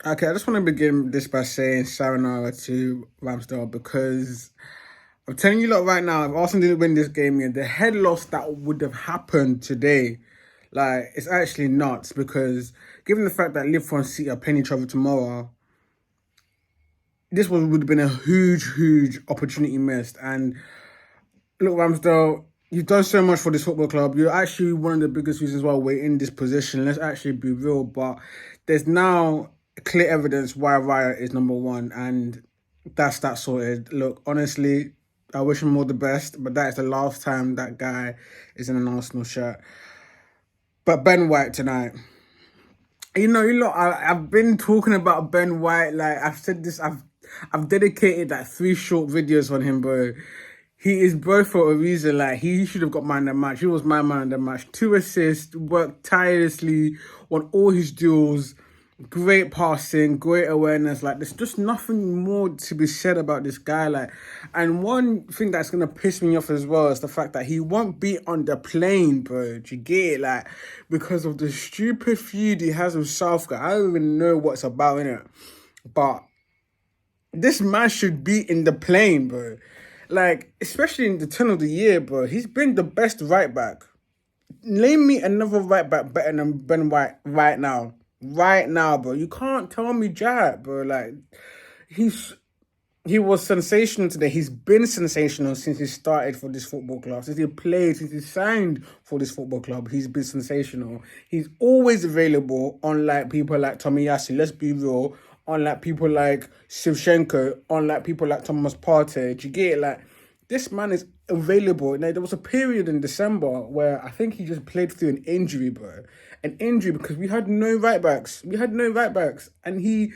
Okay, I just want to begin this by saying sayonara to Ramsdale because I'm telling you lot right now, if Arsenal didn't win this game, yeah, the head loss that would have happened today, like, it's actually nuts because given the fact that Liverpool and City are playing each other tomorrow, this would have been a huge opportunity missed. And look, Ramsdale, you've done so much for this football club. You're actually one of the biggest reasons why we're in this position. Let's actually be real. But there's now clear evidence why Raya is number one, and that's that sorted. Look, honestly, I wish him all the best, but that is the last time that guy is in an Arsenal shirt. But Ben White tonight. I've been talking about Ben White. Like I've said this, I've dedicated like 3 short videos on him, bro. He is bro for a reason. Like he should have got man of the match. He was my man of the match. 2 assists, worked tirelessly, won all his duels. Great passing, great awareness. Like there's just nothing more to be said about this guy. Like, and one thing that's gonna piss me off as well is the fact that he won't be on the plane, bro. Do you get it? Like, because of the stupid feud he has with Southgate. I don't even know what's about in it, but this man should be in the plane, bro. Like, especially in the turn of the year, bro. He's been the best right back. Name me another right back better than Ben White right now. Right now, bro. You can't tell me Jack, bro. Like, he was sensational today. He's been sensational since he started for this football club. Since he played, since he signed for this football club, he's been sensational. He's always available, unlike people like Tomiyasu. Let's be real. Unlike people like Shevchenko, unlike people like Thomas Partey. Do you get it? Like, this man is available. Now, there was a period in December where I think he just played through an injury, bro. An injury because we had no right backs. We had no right backs. And he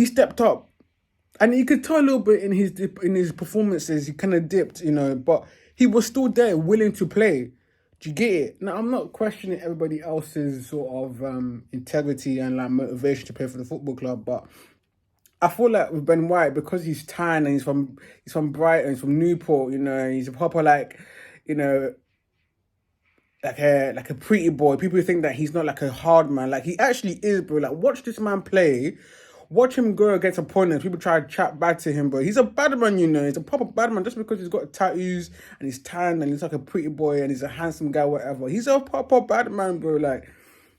stepped up. And you could tell a little bit in his performances, he kind of dipped, but he was still there, willing to play. Do you get it? Now, I'm not questioning everybody else's sort of integrity and like motivation to play for the football club, but I feel like with Ben White, because he's tan and he's from Brighton, he's from Newport, he's a proper like, you know, like a pretty boy. People think that he's not like a hard man. Like he actually is, bro. Like watch this man play. Watch him go against opponents. People try to chat back to him, bro. He's a bad man, He's a proper bad man just because he's got tattoos and he's tan and he's like a pretty boy and he's a handsome guy, whatever. He's a proper bad man, bro. Like,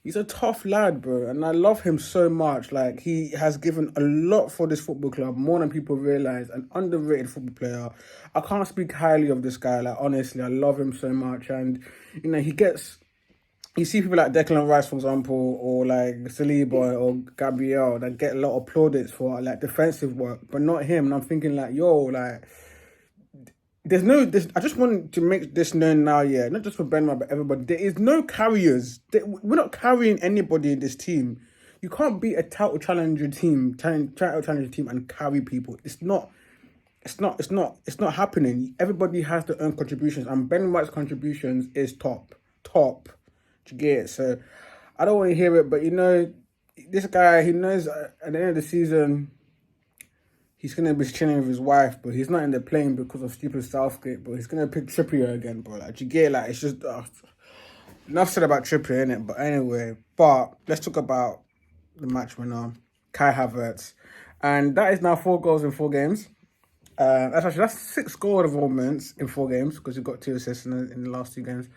he's a tough lad, bro. And I love him so much. Like, he has given a lot for this football club, more than people realize. An underrated football player. I can't speak highly of this guy. Like, honestly, I love him so much. And, he gets... You see people like Declan Rice, for example, or like Saliba or Gabriel that get a lot of plaudits for like defensive work, but not him. And I'm thinking like, yo, like, I just want to make this known now, yeah, not just for Benma, but everybody. There is no carriers. We're not carrying anybody in this team. You can't be a title challenger team, and carry people. It's not happening. Everybody has their own contributions, and Ben White's contributions is top. To get it. So I don't want to hear it, but this guy, he knows at the end of the season he's gonna be chilling with his wife, but he's not in the plane because of stupid Southgate, but he's gonna pick Trippier again, bro. Like, you get it? Like, it's just enough said about Trippier, innit? But anyway, let's talk about the match winner, Kai Havertz, and that is now 4 goals in 4 games. That's 6 goal involvements in 4 games because he got 2 assists in the last 2 games,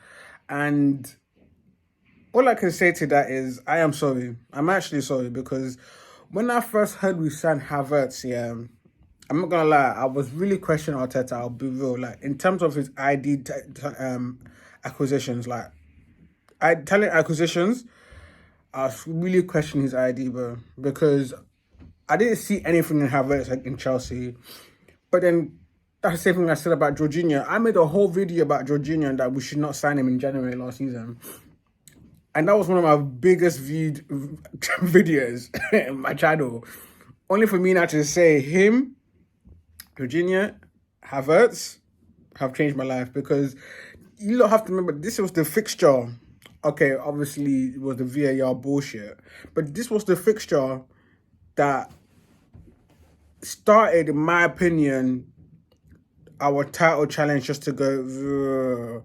and all I can say to that is I am sorry. I'm actually sorry because when I first heard we signed Havertz, yeah, I'm not gonna lie, I was really questioning Arteta. I'll be real, like in terms of his ID acquisitions, like talent acquisitions, I was really questioning his ID, bro, because I didn't see anything in Havertz like in Chelsea, but then. That's the same thing I said about Jorginho. I made a whole video about Jorginho and that we should not sign him in January last season. And that was one of my biggest viewed videos in my channel. Only for me now to say him, Virginia, Havertz have changed my life because you don't have to remember this was the fixture. Okay, obviously it was the VAR bullshit, but this was the fixture that started, in my opinion, our title challenge just to go. Ugh.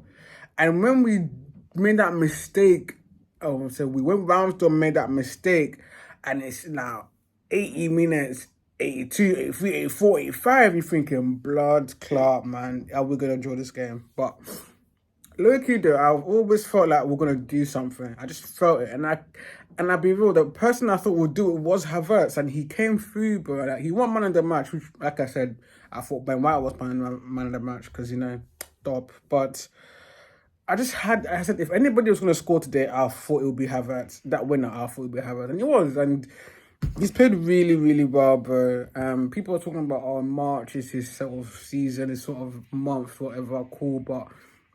And when we made that mistake, when Ramsdale made that mistake, and it's now 80 minutes, 82, 83, 84, 85. You're thinking, blood clot, man. Are we going to draw this game? But low-key though, I've always felt like we're going to do something. I just felt it. And I'll be real, the person I thought would do it was Havertz, and he came through, bro. Like, he won man of the match, which, like I said, I thought Ben White was man of the match because, top. But I said, if anybody was going to score today, I thought it would be Havertz. That winner, I thought it would be Havertz. And it was. And he's played really, really well, bro. People are talking about, March is his sort of season, his sort of month, whatever, cool. But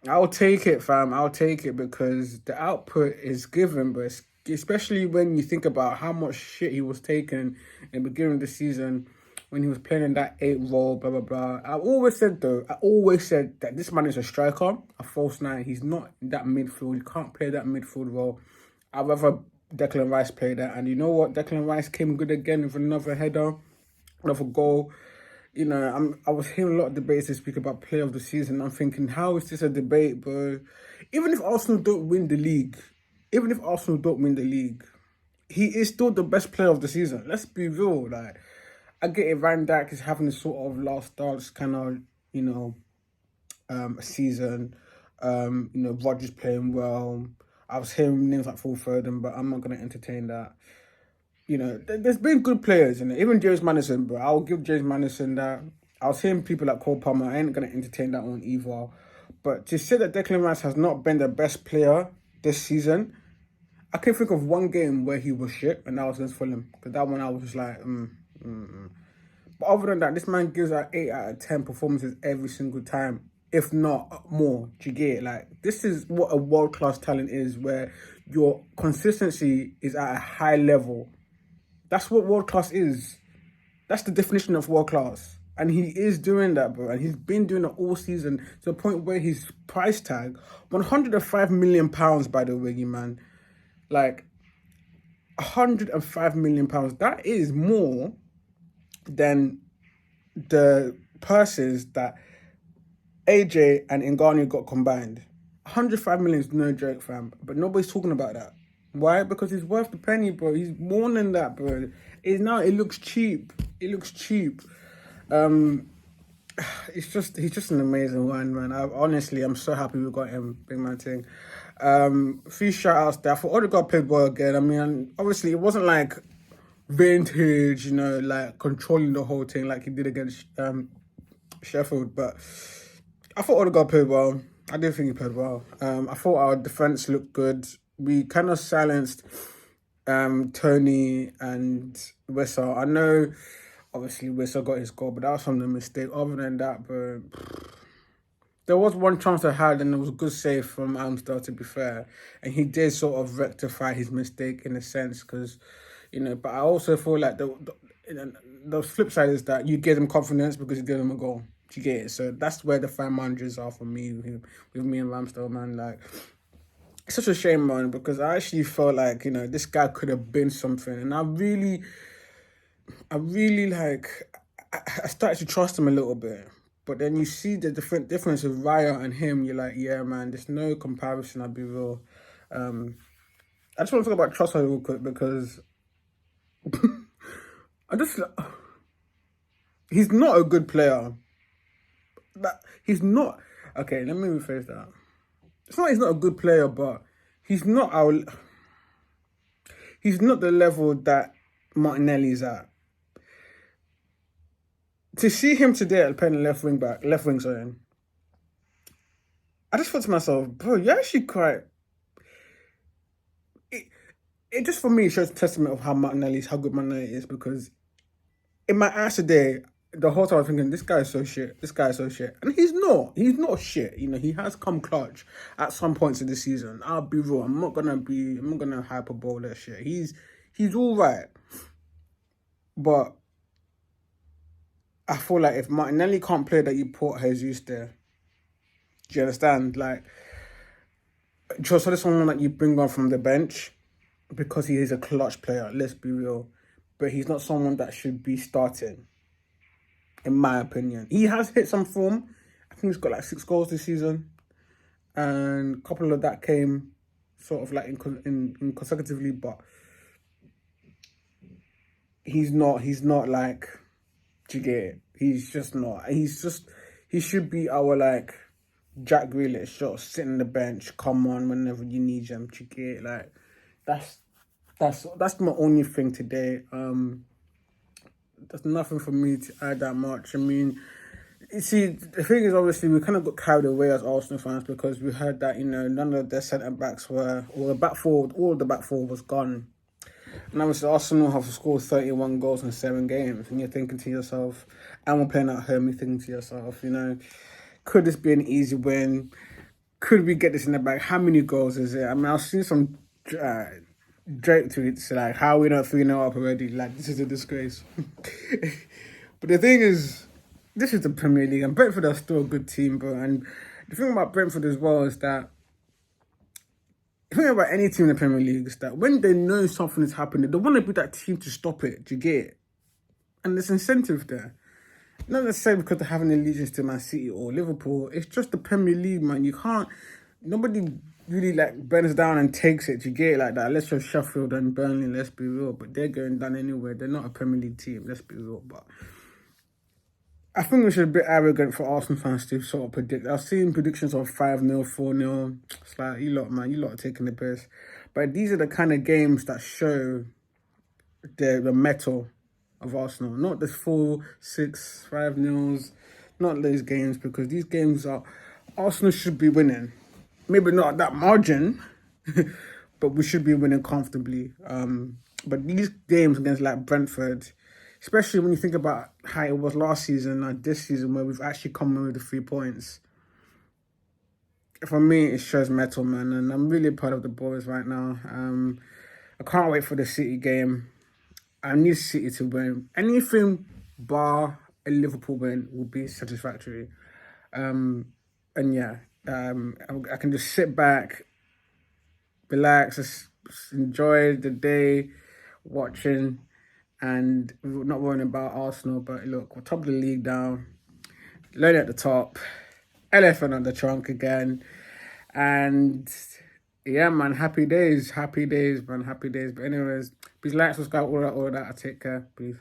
I'll take it, fam. I'll take it because the output is given, but especially when you think about how much shit he was taking in the beginning of the season when he was playing in that 8 role, blah, blah, blah. I always said that this man is a striker, a false nine. He's not in that midfield. He can't play that midfield role. I'd rather Declan Rice play that. And you know what? Declan Rice came good again with another header, another goal. I was hearing a lot of debates this week about player of the season. I'm thinking, how is this a debate, bro? Even if Arsenal don't win the league, he is still the best player of the season. Let's be real. Like, I get it, Van Dijk is having a sort of last dance kind of, season. Rodgers playing well. I was hearing names like Phil Foden, but I'm not going to entertain that. There's been good players, even James Maddison, bro. I'll give James Maddison that. I was hearing people like Cole Palmer. I ain't going to entertain that one either. But to say that Declan Rice has not been the best player this season, I can think of one game where he was shit, and that was against Fulham. Because that one I was just like, But other than that, this man gives out 8 out of 10 performances every single time, if not more. Do you get it? Like, this is what a world-class talent is, where your consistency is at a high level. That's what world-class is. That's the definition of world-class. And he is doing that, bro. And he's been doing it all season to the point where his price tag, £105 million, by the way, man. Like, £105 million. That is more than the purses that AJ and Ngannou got combined. 105 million is no joke, fam. But nobody's talking about that. Why? Because he's worth the penny, bro. He's more than that, bro. It looks cheap. It's he's just an amazing one, man. I'm so happy we got him, big man thing. Few shout outs there. For Odegaard played well again. I mean, obviously it wasn't like vintage, like controlling the whole thing like he did against Sheffield, but I thought Odegaard played well. I did think he played well. I thought our defense looked good. We kind of silenced Tony and Wessel. I know, obviously, Wessel got his goal, but that was from the mistake. Other than that, bro, there was one chance I had, and it was a good save from Amstel, to be fair. And he did sort of rectify his mistake in a sense, because, but I also feel like the flip side is that you give them confidence because you give them a goal. Do you get it? So that's where the fan managers are for me, with me and Ramsdale, man. Like, it's such a shame, man, because I actually felt like, this guy could have been something. And I really I started to trust him a little bit. But then you see the difference of Raya and him. You're like, yeah, man, there's no comparison, I'll be real. I just want to talk about Trossard real quick because he's not a good player. He's not... Okay, let me rephrase that. It's not he's not a good player, but he's not the level that Martinelli's at. To see him today playing left wing, I just thought to myself, bro, you're actually quite... It just, for me, shows a testament of how good Martinelli is, because in my eyes today, the whole time I was thinking, this guy is so shit. And he's not shit. He has come clutch at some points in the season. I'll be real. I'm not gonna hyperbole that shit. He's all right. But I feel like if Martinelli can't play, that you put Jesus there. Do you understand? Like, Trossard is someone that you bring on from the bench because he is a clutch player, let's be real. But he's not someone that should be starting, in my opinion. He has hit some form. I think he's got like 6 goals this season. And a couple of that came sort of like in consecutively. But he's not like, do you get it? He's just not. He should be our like Jack Grealish, just sitting on the bench, come on whenever you need him, do you get it? Like that's my only thing today. There's nothing for me to add that much. I mean, you see, the thing is, obviously, we kind of got carried away as Arsenal fans because we heard that, none of their centre backs were, or the back four, all of the back four was gone. And obviously, Arsenal have scored 31 goals in 7 games. And you're thinking to yourself, and we're playing at home, you're thinking to yourself, could this be an easy win? Could we get this in the bag? How many goals is it? I mean, I've seen some Drake tweets like, how are we not 3-0 up already? Like, this is a disgrace. But the thing is, this is the Premier League, and Brentford are still a good team, bro. And the thing about Brentford as well is that, the thing about any team in the Premier League is that when they know something is happening, they want to be that team to stop it. Do you get it? And there's incentive there. Not necessarily because they're having allegiance to Man City or Liverpool. It's just the Premier League, man. Nobody really like bends down and takes it. Do you get it like that? Unless you're Sheffield and Burnley, let's be real. But they're going down anyway. They're not a Premier League team, let's be real. But I think it's a bit arrogant for Arsenal fans to sort of predict. I've seen predictions of 5-0, 4-0. It's like, you lot are taking the piss. But these are the kind of games that show the mettle of Arsenal. Not the 4, 6, 5-0s. Not those games, because these games Arsenal should be winning. Maybe not that margin, but we should be winning comfortably. But these games against like Brentford, especially when you think about how it was last season and this season where we've actually come in with the 3 points. For me, it shows metal, man. And I'm really proud of the boys right now. I can't wait for the City game. I need City to win. Anything bar a Liverpool win will be satisfactory. And yeah, I can just sit back, relax, just enjoy the day watching, and not worrying about Arsenal. But look, we're top of the league now, loaded at the top, elephant on the trunk again, and yeah, man, happy days, man, happy days. But anyways, please like, subscribe, all that. I take care, peace.